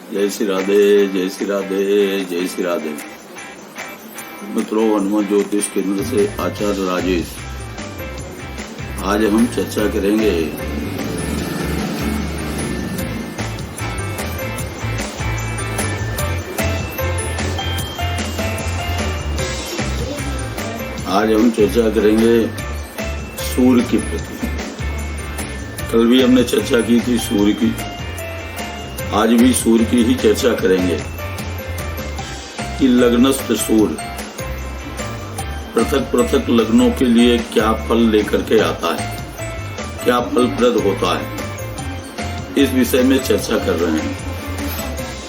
जय श्री राधे, जय श्री राधे, जय श्री राधे। मित्रों, हनुमान ज्योतिष केंद्र से आचार्य राजेश। आज हम चर्चा करेंगे सूर्य की प्रति। कल भी हमने चर्चा की थी सूर्य की, आज भी सूर्य की ही चर्चा करेंगे कि लग्नस्थ सूर्य पृथक पृथक लग्नों के लिए क्या फल लेकर के आता है, क्या फलप्रद होता है, इस विषय में चर्चा कर रहे हैं।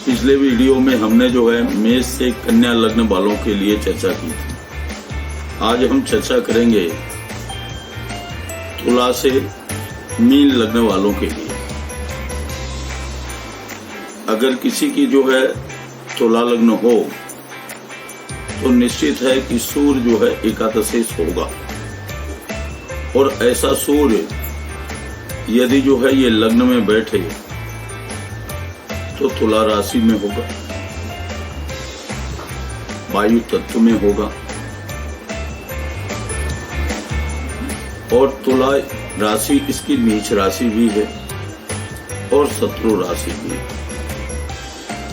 पिछले वीडियो में हमने मेष से कन्या लग्न वालों के लिए चर्चा की थी। आज हम चर्चा करेंगे तुला से मीन लग्न वालों के लिए। अगर किसी की तुला लग्न हो तो निश्चित है कि सूर्य एकादशेष होगा, और ऐसा सूर्य यदि ये लग्न में बैठे तो तुला राशि में होगा, वायु तत्व में होगा, और तुला राशि इसकी नीच राशि भी है और शत्रु राशि भी है।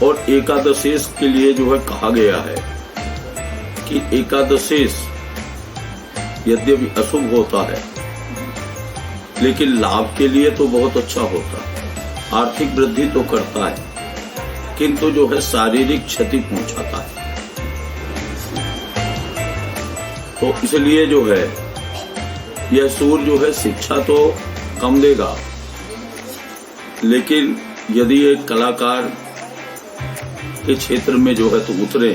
और एकादशेष के लिए कहा गया है कि एकादशेष यद्यपि अशुभ होता है लेकिन लाभ के लिए तो बहुत अच्छा होता है। आर्थिक वृद्धि तो करता है किंतु शारीरिक क्षति पहुंचाता है। तो इसलिए यह सूर्य शिक्षा तो कम देगा, लेकिन यदि एक कलाकार के क्षेत्र में तो उतरे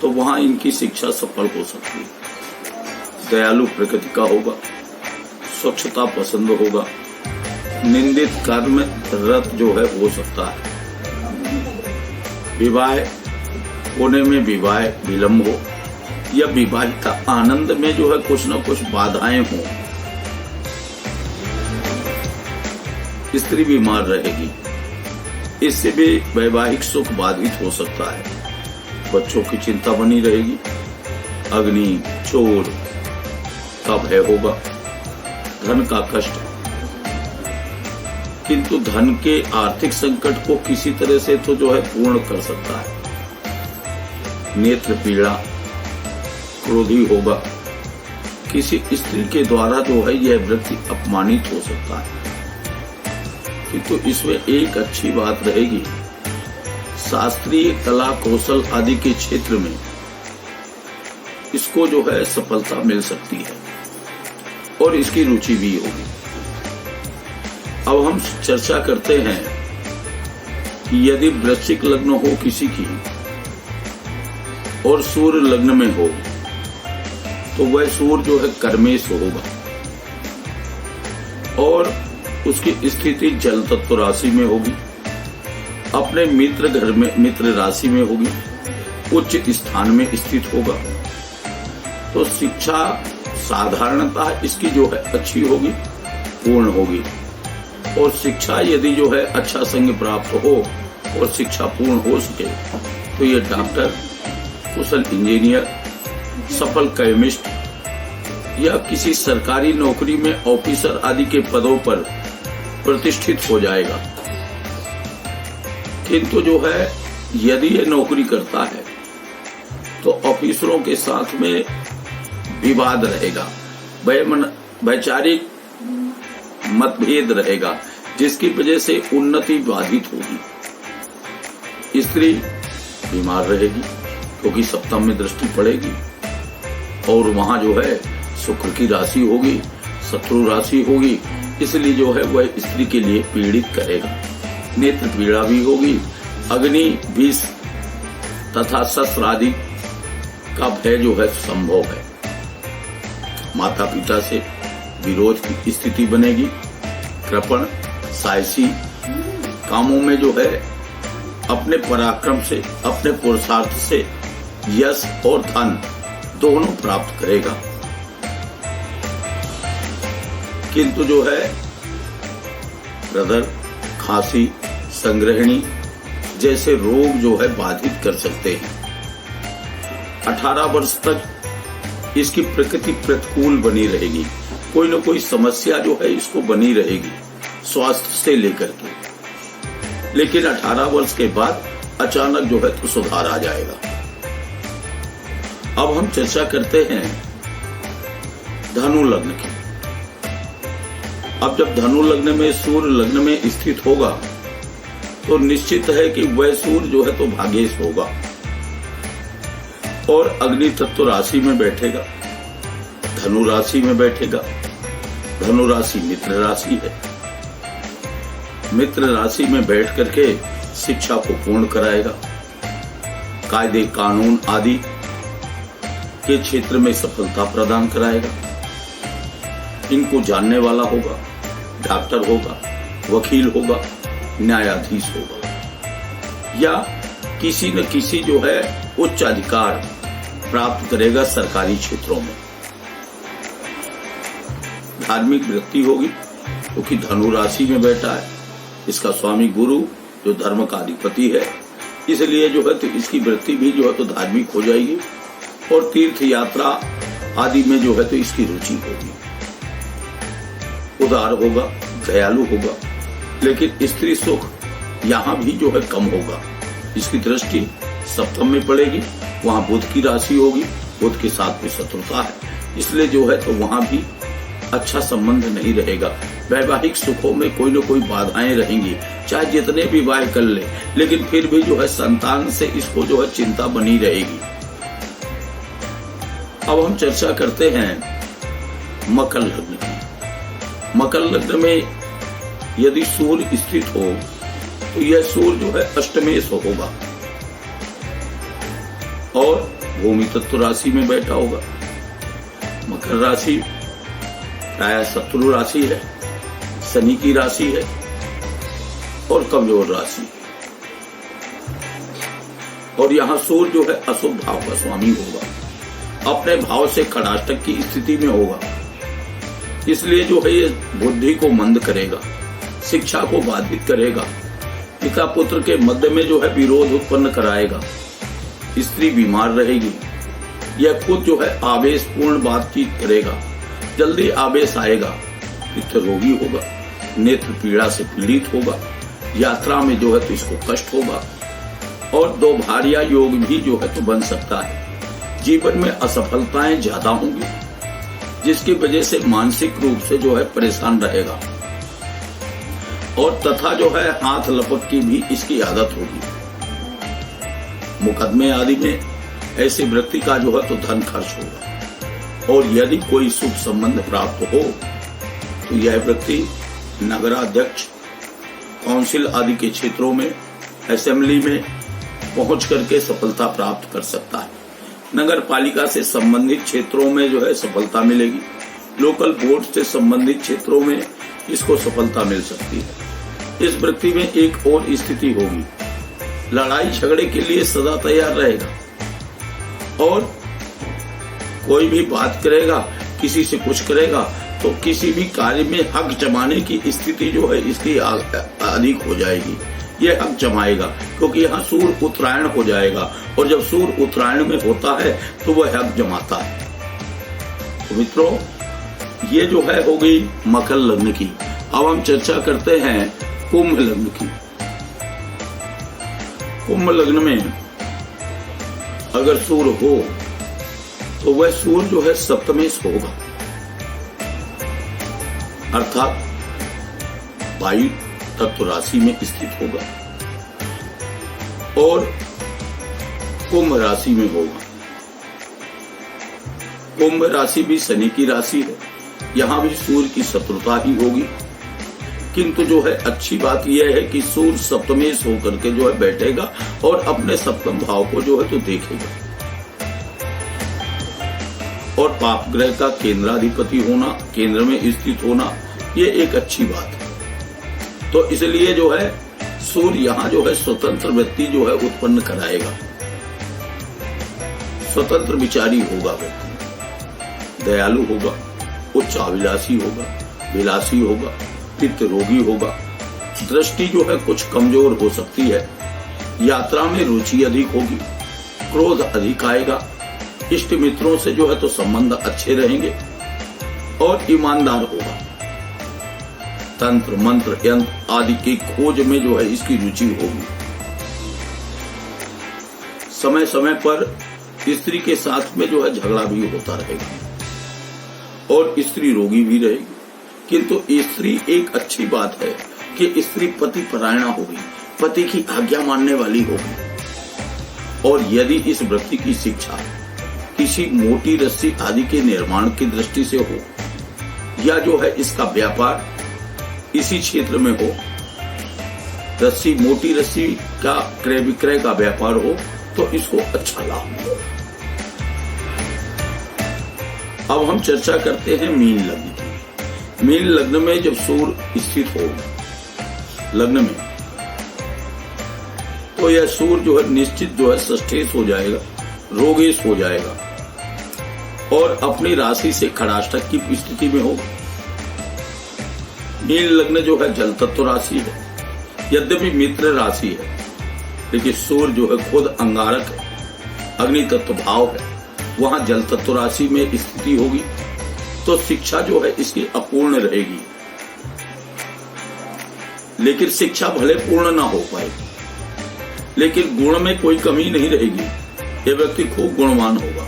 तो वहां इनकी शिक्षा सफल हो सकती है। दयालु प्रकृति का होगा, स्वच्छता पसंद होगा, निंदित कार्य में रत हो सकता है। विवाह होने में विवाह विलंब हो या विवाहिता आनंद में कुछ न कुछ बाधाएं हों। स्त्री बीमार रहेगी, इससे भी वैवाहिक सुख बाधित हो सकता है। बच्चों की चिंता बनी रहेगी, अग्नि चोर का भय होगा, धन का कष्ट, किंतु धन के आर्थिक संकट को किसी तरह से तो पूर्ण कर सकता है। नेत्र पीड़ा, क्रोधी होगा, किसी स्त्री के द्वारा यह व्यक्ति अपमानित हो सकता है। किंतु इसमें एक अच्छी बात रहेगी, शास्त्रीय कला कौशल आदि के क्षेत्र में इसको सफलता मिल सकती है और इसकी रुचि भी होगी। अब हम चर्चा करते हैं कि यदि वृश्चिक लग्न हो किसी की और सूर्य लग्न में हो तो वह सूर्य कर्मेश होगा और उसकी स्थिति जल तत्व राशि में होगी, अपने मित्र घर में मित्र राशि में होगी, उच्च स्थान में स्थित होगा। तो शिक्षा साधारणतः इसकी अच्छी होगी, पूर्ण होगी। और शिक्षा यदि अच्छा संग प्राप्त हो और शिक्षा पूर्ण हो सके तो ये डॉक्टर, कुशल इंजीनियर, सफल केमिस्ट या किसी सरकारी नौकरी में ऑफिसर आदि के पदों पर प्रतिष्ठित हो जाएगा। किंतु यदि ये नौकरी करता है तो ऑफिसरों के साथ में विवाद रहेगा, वैचारिक मतभेद रहेगा, जिसकी वजह से उन्नति बाधित होगी। स्त्री बीमार रहेगी क्योंकि सप्तम में दृष्टि पड़ेगी और वहां शुक्र की राशि होगी, शत्रु राशि होगी, इसलिए वह स्त्री के लिए पीड़ित करेगा। नेत्र पीड़ा भी होगी, अग्नि विष तथा शस्त्र आदि का भय संभव है। माता पिता से विरोध की स्थिति बनेगी। कृपण साहसी कामों में अपने पराक्रम से, अपने पुरुषार्थ से यश और धन दोनों प्राप्त करेगा। किंतु ब्रदर, खांसी, संग्रहणी जैसे रोग जो है बाधित कर सकते हैं। 18 वर्ष तक इसकी प्रकृति प्रतिकूल बनी रहेगी, कोई न कोई समस्या जो है इसको बनी रहेगी स्वास्थ्य से लेकर के। लेकिन 18 वर्ष के बाद अचानक जो है तो सुधार आ जाएगा। अब हम चर्चा करते हैं धनु लग्न की। अब जब धनु लग्न में सूर्य लग्न में स्थित होगा तो निश्चित है कि वह सूर्य जो है तो भाग्येश होगा और अग्नि तत्व राशि में बैठेगा, धनु राशि में बैठेगा। धनु राशि मित्र राशि है। मित्र राशि में बैठ करके शिक्षा को पूर्ण कराएगा, कायदे कानून आदि के क्षेत्र में सफलता प्रदान कराएगा। इनको जानने वाला होगा, डॉक्टर होगा, वकील होगा, न्यायाधीश होगा या किसी न किसी जो है उच्च अधिकार प्राप्त करेगा सरकारी क्षेत्रों में। धार्मिक वृत्ति होगी क्योंकि धनु राशि में बैठा है। इसका स्वामी गुरु जो धर्म का अधिपति है, इसलिए जो है तो इसकी वृत्ति भी जो है तो धार्मिक हो जाएगी और तीर्थ यात्रा आदि में जो है तो इसकी रुचि होगी। उदार होगा, दयालु होगा, लेकिन स्त्री सुख यहाँ भी जो है कम होगा। इसकी दृष्टि सप्तम में पड़ेगी, वहां बुध की राशि होगी, बुध के साथ में शत्रुता है, इसलिए जो है तो वहां भी अच्छा संबंध नहीं रहेगा। वैवाहिक सुखों में कोई न कोई बाधाएं रहेंगी, चाहे जितने विवाह कर ले, लेकिन फिर भी जो है संतान से इसको जो है चिंता बनी रहेगी। अब हम चर्चा करते हैं मकर लग्न की। मकर लग्न में यदि सूर्य स्थित हो तो यह सूर्य जो है अष्टमेश होगा और भूमि तत्व राशि में बैठा होगा। मकर राशि प्राय शत्रु राशि है, शनि की राशि है और कमजोर राशि, और यहाँ सूर्य जो है अशुभ भाव का स्वामी होगा, अपने भाव से खड़ाष्टक की स्थिति में होगा। इसलिए जो है ये बुद्धि को मंद करेगा, शिक्षा को बाधित करेगा, पिता पुत्र के मध्य में जो है विरोध उत्पन्न कराएगा, स्त्री बीमार रहेगी, यह खुद जो है आवेशपूर्ण बातचीत करेगा, जल्दी आवेश आएगा, पित्त रोगी होगा, नेत्र पीड़ा से पीड़ित होगा, यात्रा में जो है तो इसको कष्ट होगा और दो भार्या योग भी जो है तो बन सकता है। जीवन में असफलताएं ज्यादा होंगी जिसकी वजह से मानसिक रूप से जो है परेशान रहेगा और तथा जो है हाथ लपक की भी इसकी आदत होगी। मुकदमे आदि में ऐसे व्यक्ति का जो है तो धन खर्च होगा और यदि कोई शुभ संबंध प्राप्त हो तो यह व्यक्ति नगराध्यक्ष, काउंसिल आदि के क्षेत्रों में, असेंबली में पहुंच करके सफलता प्राप्त कर सकता है। नगर पालिका से संबंधित क्षेत्रों में जो है सफलता मिलेगी, लोकल बोर्ड से संबंधित क्षेत्रों में इसको सफलता मिल सकती है। इस व्यक्ति में एक और स्थिति होगी, लड़ाई झगड़े के लिए सदा तैयार रहेगा और कोई भी बात करेगा, किसी से कुछ करेगा तो किसी भी कार्य में हक जमाने की स्थिति जो है इसकी अधिक हो जाएगी। ये हक जमाएगा क्योंकि यहाँ सूर्य उत्तरायण हो जाएगा और जब सूर्य उत्तरायण में होता है तो वह हक जमाता है। तो मित्रों, ये जो है हो गई मकर लग्न की। अब हम चर्चा करते हैं कुंभ लग्न की। कुंभ लग्न में अगर सूर्य हो तो वह सूर्य जो है सप्तमेश होगा, अर्थात वायु तत्व राशि में स्थित होगा और कुंभ राशि में होगा। कुंभ राशि भी शनि की राशि है, यहां भी सूर्य की शत्रुता ही होगी, किंतु जो है अच्छी बात यह है कि सूर्य सप्तमेश होकर के जो है बैठेगा और अपने सप्तम भाव को जो है तो देखेगा और पाप ग्रह का केंद्राधिपति होना, केंद्र में स्थित होना, ये एक अच्छी बात है। तो इसलिए जो है सूर्य यहाँ जो है स्वतंत्र व्यक्ति जो है उत्पन्न कराएगा, स्वतंत्र विचारी होगा व्यक्ति, दयालु होगा, उच्च अभिलाषी होगा, विलासी होगा, पित्त रोगी होगा, दृष्टि जो है कुछ कमजोर हो सकती है, यात्रा में रुचि अधिक होगी, क्रोध अधिक आएगा, इष्ट मित्रों से जो है तो संबंध अच्छे रहेंगे और ईमानदार होगा। तंत्र मंत्र यंत्र आदि की खोज में जो है इसकी रुचि होगी। समय समय पर स्त्री के साथ में जो है झगड़ा भी होता रहेगा और स्त्री रोगी भी रहेगी, किंतु स्त्री एक अच्छी बात है कि स्त्री पति परायणा होगी, पति की आज्ञा मानने वाली होगी। और यदि इस व्यक्ति की शिक्षा किसी मोटी रस्सी आदि के निर्माण की दृष्टि से हो या जो है इसका व्यापार इसी क्षेत्र में हो, रस्सी मोटी रस्सी का क्रय विक्रय का व्यापार हो, तो इसको अच्छा लाभ मिलेगा। अब हम चर्चा करते हैं मीन लग्न की। मीन लग्न में जब सूर्य स्थित हो लग्न में, तो यह सूर्य जो है निश्चित जो है सष्ठेश हो जाएगा, रोगेश हो जाएगा और अपनी राशि से खड़ाष्टक की स्थिति में होगा। मीन लग्न जो है जल तत्व राशि है, यद्यपि मित्र राशि है, लेकिन सूर्य जो है खुद अंगारक है, अग्नि तत्व भाव है, वहां जल तत्व राशि में स्थिति होगी, तो शिक्षा जो है इसकी अपूर्ण रहेगी। लेकिन शिक्षा भले पूर्ण ना हो पाए, लेकिन गुण में कोई कमी नहीं रहेगी। यह व्यक्ति खूब गुणवान होगा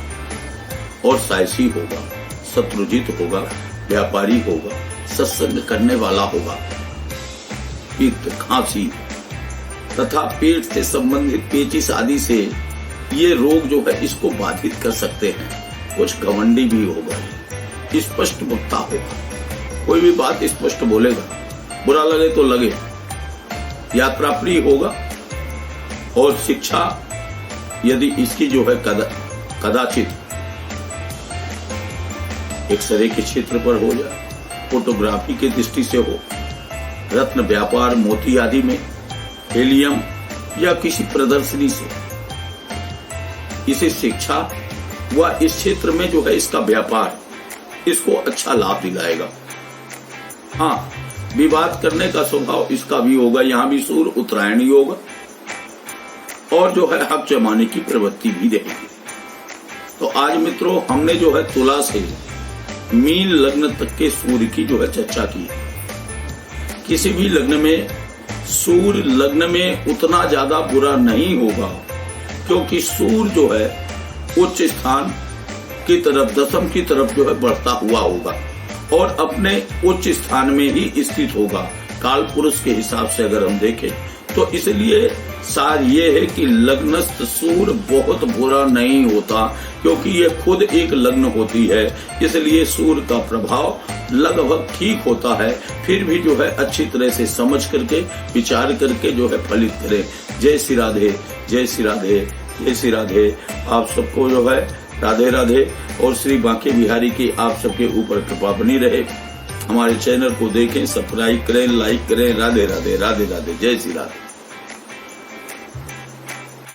और साहसी होगा, शत्रुजित होगा, व्यापारी होगा, सत्संग करने वाला होगा। पित्त, खांसी तथा पेट से संबंधित पेचिश आदि से ये रोग जो है इसको बाधित कर सकते हैं। कुछ घमंडी भी होगा, स्पष्ट वक्ता होगा, कोई भी बात स्पष्ट बोलेगा, बुरा लगे तो लगे, यात्रा प्रिय होगा और शिक्षा यदि इसकी जो है कदाचित एक्सरे के क्षेत्र पर हो जाए, फोटोग्राफी की दृष्टि से हो, रत्न व्यापार मोती आदि में, हेलियम या किसी प्रदर्शनी से इसे शिक्षा व इस क्षेत्र में जो है इसका व्यापार इसको अच्छा लाभ दिलाएगा। हाँ, विवाद करने का स्वभाव इसका भी होगा, यहाँ भी सूर्य उत्तरायणी होगा और जो है हक जमाने की प्रवृत्ति भी रहेगी। तो आज मित्रों हमने जो है तुला से मीन लग्न तक के सूर्य की जो है चर्चा की। किसी भी लग्न में सूर्य लग्न में उतना ज्यादा बुरा नहीं होगा, क्योंकि सूर्य जो है उच्च स्थान की तरफ, दशम की तरफ जो है बढ़ता हुआ होगा और अपने उच्च स्थान में ही स्थित होगा। काल पुरुष के हिसाब से अगर हम देखें तो इसलिए सार ये है कि लग्नस्थ सूर्य बहुत बुरा नहीं होता, क्योंकि ये खुद एक लग्न होती है, इसलिए सूर्य का प्रभाव लगभग ठीक होता है। फिर भी जो है अच्छी तरह से समझ करके विचार करके जो है फलित करें। जय श्री राधे, जय श्री राधे, जय श्री राधे। आप सबको जो है राधे राधे और श्री बांके बिहारी की आप सबके ऊपर कृपा बनी रहे। हमारे चैनल को देखें, सब्सक्राइब करें, लाइक करें। राधे राधे, राधे राधे, जय श्री राधे।